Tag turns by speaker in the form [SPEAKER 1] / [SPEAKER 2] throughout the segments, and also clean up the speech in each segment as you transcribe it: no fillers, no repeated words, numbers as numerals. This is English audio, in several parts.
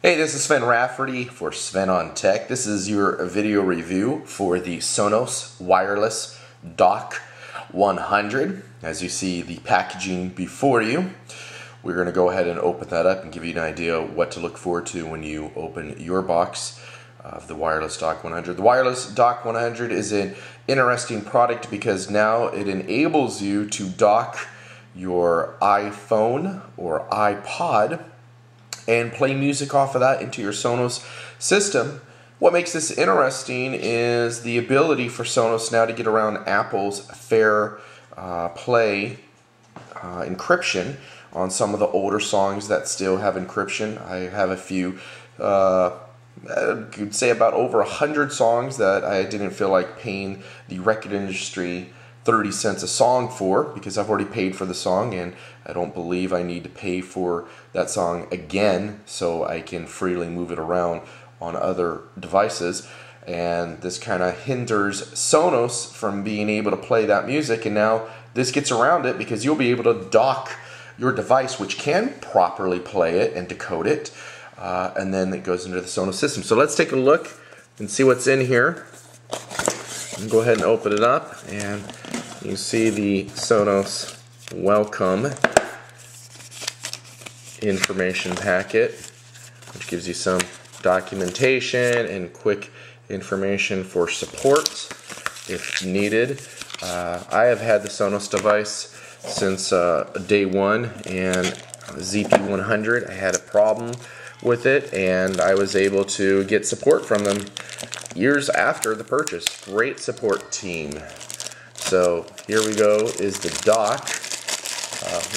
[SPEAKER 1] Hey, this is Sven Rafferty for Sven on Tech. This is your video review for the Sonos Wireless Dock 100. As you see the packaging before you, we're going to go ahead and open that up and give you an idea what to look forward to when you open your box of the Wireless Dock 100. The Wireless Dock 100 is an interesting product because now it enables you to dock your iPhone or iPod and play music off of that into your Sonos system. What makes this interesting is the ability for Sonos now to get around Apple's Fair Play encryption on some of the older songs that still have encryption. I have a few, I could say about over 100 songs that I didn't feel like paying the record industry 30 cents a song for, because I've already paid for the song and I don't believe I need to pay for that song again so I can freely move it around on other devices. And this kind of hinders Sonos from being able to play that music, and now this gets around it because you'll be able to dock your device, which can properly play it and decode it, and then it goes into the Sonos system. So let's take a look and see what's in here. Go ahead and open it up, and you see the Sonos welcome information packet, which gives you some documentation and quick information for support if needed. I have had the Sonos device since day one, and ZP100, I had a problem with it, and I was able to get support from them years after the purchase. Great support team. So here we go is the dock.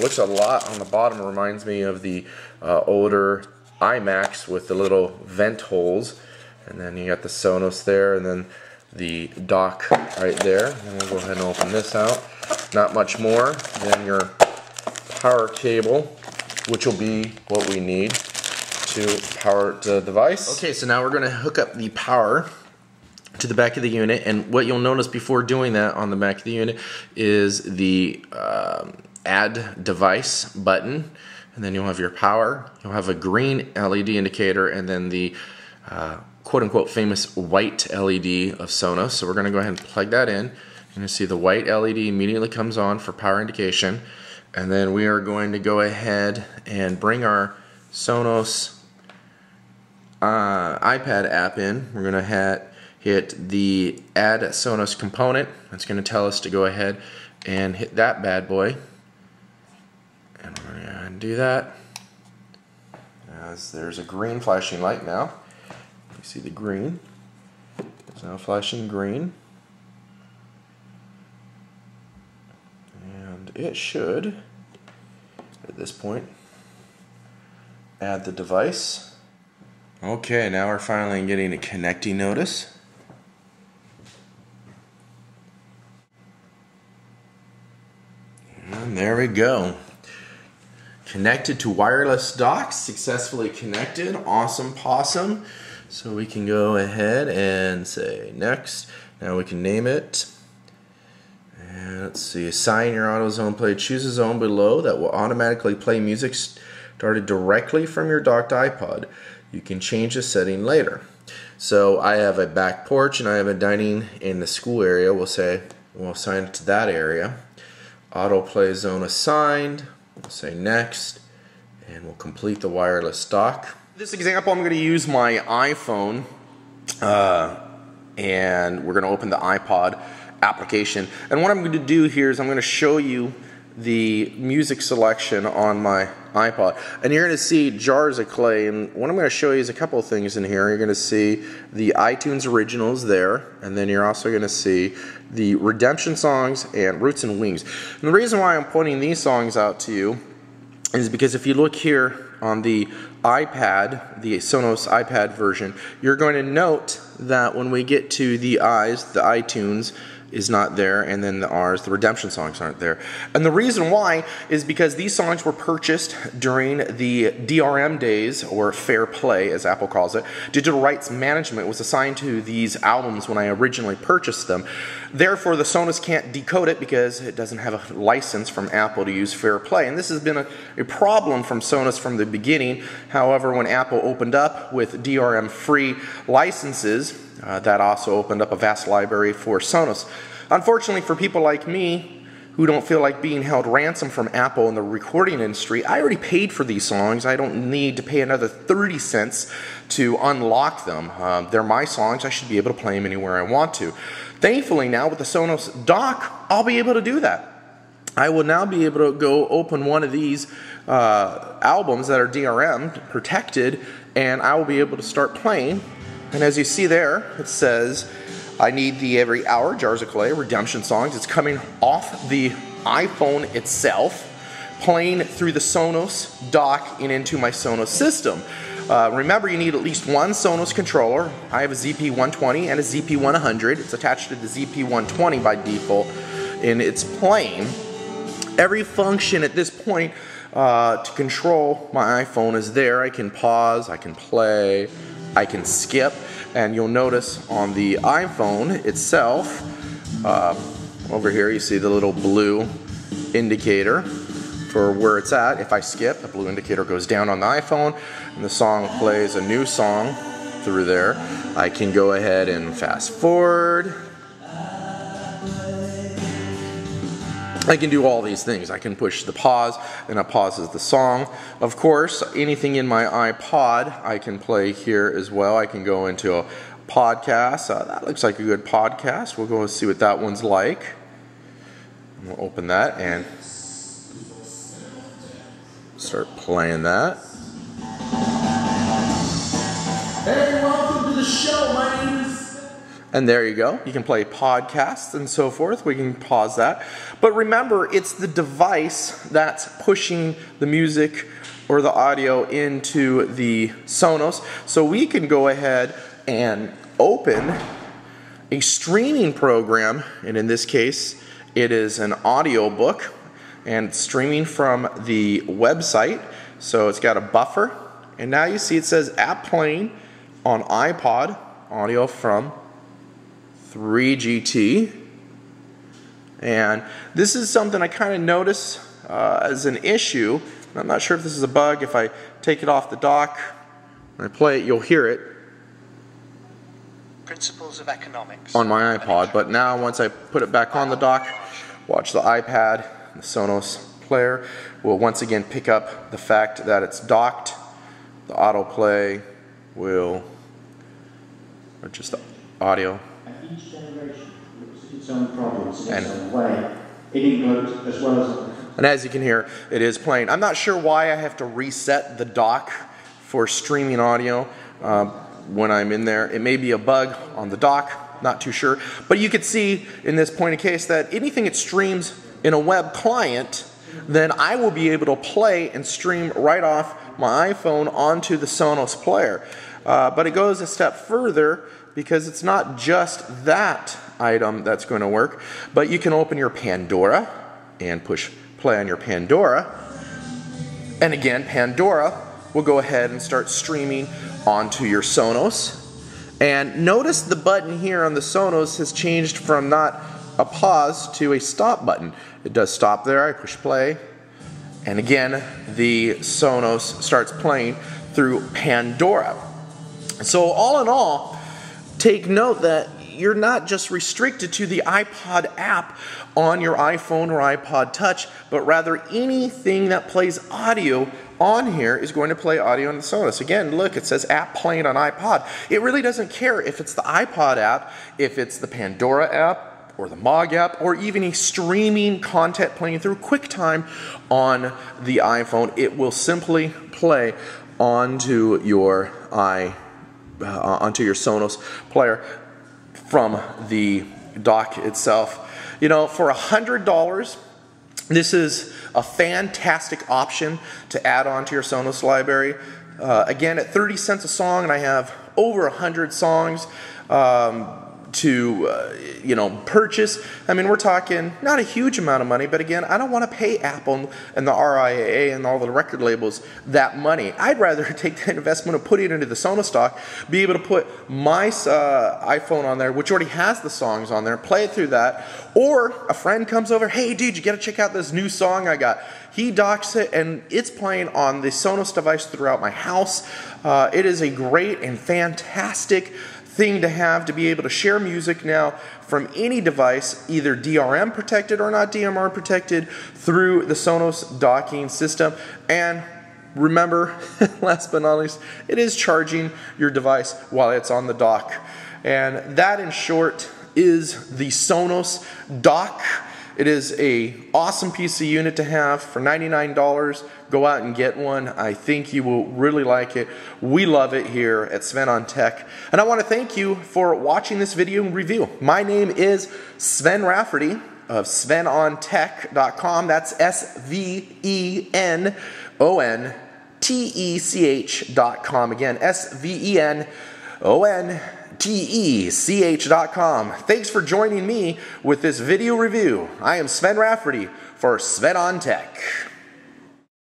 [SPEAKER 1] Looks a lot on the bottom, reminds me of the older iMacs with the little vent holes, and then you got the Sonos there, and then the dock right there. And we'll go ahead and open this out. Not much more than your power cable, which will be what we need to power the device. Okay, so now we're going to hook up the power to the back of the unit, and what you'll notice before doing that on the back of the unit is the add device button, and then you'll have your power, you'll have a green LED indicator, and then the quote-unquote famous white LED of Sonos. So we're going to go ahead and plug that in, and you see the white LED immediately comes on for power indication, and then we are going to go ahead and bring our Sonos iPad app in. We're going to hit the Add Sonos component. That's going to tell us to go ahead and hit that bad boy. And we're going to go ahead and do that. As there's a green flashing light now. You see the green. It's now flashing green. And it should, at this point, add the device. Okay, now we're finally getting a connecting notice. And there we go. Connected to wireless docks, successfully connected. Awesome possum. So we can go ahead and say next. Now we can name it. And let's see, assign your AutoZone play. Choose a zone below that will automatically play music started directly from your docked iPod. You can change the setting later. So I have a back porch and I have a dining in the school area. We'll assign it to that area. Autoplay zone assigned. We'll say next, and we'll complete the wireless dock. This example, I'm going to use my iPhone, and we're going to open the iPod application. And what I'm going to do here is I'm going to show you the music selection on my iPod, and you're going to see jars of clay, and what I'm going to show you is a couple of things in here. You're going to see the iTunes originals there, and then you're also going to see the Redemption songs and Roots and Wings. And the reason why I'm pointing these songs out to you is because if you look here on the iPad, the Sonos iPad version, you're going to note that when we get to the iTunes, is not there, and then the R's, the redemption songs aren't there. And the reason why is because these songs were purchased during the DRM days, or fair play as Apple calls it. Digital rights management was assigned to these albums when I originally purchased them. Therefore, the Sonos can't decode it because it doesn't have a license from Apple to use fair play. And this has been a problem from Sonos from the beginning. However, when Apple opened up with DRM-free licenses, that also opened up a vast library for Sonos. Unfortunately for people like me who don't feel like being held ransom from Apple in the recording industry, I already paid for these songs. I don't need to pay another 30 cents to unlock them. They're my songs. I should be able to play them anywhere I want to. Thankfully now with the Sonos dock, I'll be able to do that. I will now be able to go open one of these albums that are DRM protected, and I will be able to start playing. And as you see there, it says, I need the Every Hour, Jars of Clay, redemption songs. It's coming off the iPhone itself, playing through the Sonos dock and into my Sonos system. Remember, you need at least one Sonos controller. I have a ZP120 and a ZP100. It's attached to the ZP120 by default, and it's playing. Every function at this point to control my iPhone is there. I can pause, I can play, I can skip, and you'll notice on the iPhone itself, over here you see the little blue indicator for where it's at. If I skip, the blue indicator goes down on the iPhone, and the song plays a new song through there. I can go ahead and fast forward. I can do all these things. I can push the pause, and it pauses the song. Of course, anything in my iPod I can play here as well. I can go into a podcast. That looks like a good podcast. We'll go and see what that one's like. We'll open that and start playing that.
[SPEAKER 2] Hey, welcome to the show. My name is...
[SPEAKER 1] And there you go. You can play podcasts and so forth. We can pause that. But remember, it's the device that's pushing the music or the audio into the Sonos. So we can go ahead and open a streaming program. And in this case, it is an audio book. And it's streaming from the website. So it's got a buffer. And now you see it says app playing on iPod, audio from 3GT, and this is something I kind of notice as an issue. I'm not sure if this is a bug. If I take it off the dock and I play it, you'll hear it.
[SPEAKER 3] Principles of economics
[SPEAKER 1] On my iPod, but now once I put it back on the dock, watch the iPad, the Sonos player will once again pick up the fact that it's docked. The autoplay will, or just the audio.
[SPEAKER 2] Each generation looks at its own problems in its own way, in England as well as...
[SPEAKER 1] And as you can hear, it is playing. I'm not sure why I have to reset the dock for streaming audio when I'm in there. It may be a bug on the dock, not too sure. But you can see in this point of case that anything it streams in a web client, then I will be able to play and stream right off my iPhone onto the Sonos player. But it goes a step further, because it's not just that item that's going to work, but you can open your Pandora and push play on your Pandora. And again, Pandora will go ahead and start streaming onto your Sonos. And notice the button here on the Sonos has changed from not a pause to a stop button. It does stop there. I push play. And again, the Sonos starts playing through Pandora. So all in all, take note that you're not just restricted to the iPod app on your iPhone or iPod Touch, but rather anything that plays audio on here is going to play audio on the Sonos. Again, look, it says app playing on iPod. It really doesn't care if it's the iPod app, if it's the Pandora app, or the Mog app, or even a streaming content playing through QuickTime on the iPhone. It will simply play onto your Sonos player from the dock itself. You know, for $100, this is a fantastic option to add on to your Sonos library. Again, at 30 cents a song, and I have over 100 songs. purchase. I mean, we're talking not a huge amount of money, but again, I don't want to pay Apple and the RIAA and all the record labels that money. I'd rather take that investment and put it into the Sonos stock, be able to put my iPhone on there, which already has the songs on there, play it through that, or a friend comes over, hey dude, you got to check out this new song I got. He docks it and it's playing on the Sonos device throughout my house. It is a great and fantastic thing to have, to be able to share music now from any device, either DRM protected or not DRM protected, through the Sonos docking system. And remember, last but not least, it is charging your device while it's on the dock. And that, in short, is the Sonos dock. It is an awesome piece of unit to have for $99. Go out and get one. I think you will really like it. We love it here at Sven on Tech. And I want to thank you for watching this video review. My name is Sven Rafferty of svenontech.com. That's SVENONTECH.com. Again, SVENONTECH.com. Thanks for joining me with this video review. I am Sven Rafferty for Sven on Tech.